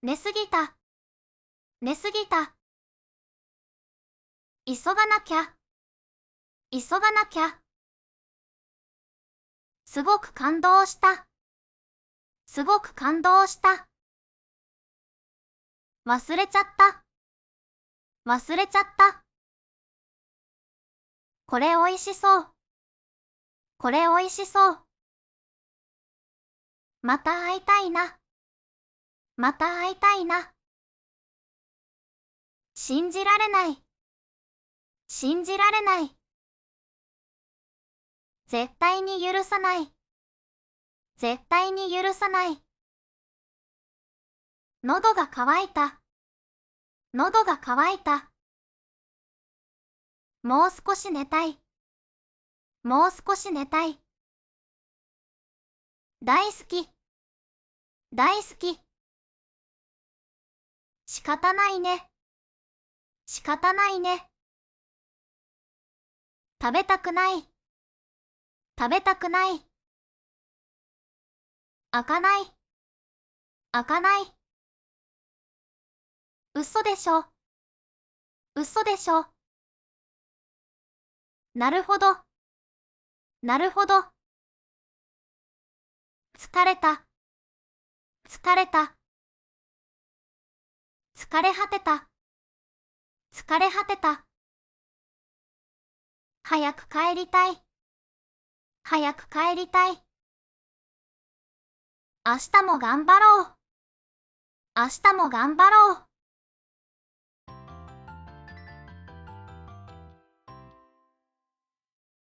寝すぎた、寝すぎた。急がなきゃ、急がなきゃ。すごく感動した、すごく感動した。忘れちゃった、忘れちゃった。これおいしそう、これおいしそう。また会いたいな、また会いたいな。信じられない、信じられない。絶対に許さない、絶対に許さない。喉が渇いた、喉が渇いた。もう少し寝たい、もう少し寝たい。大好き、大好き。仕方ないね、仕方ないね。食べたくない、食べたくない。開かない、開かない。嘘でしょ、嘘でしょ。なるほど、なるほど。疲れた、疲れた。疲れ果てた、疲れ果てた。早く帰りたい、早く帰りたい。明日も頑張ろう、明日も頑張ろう。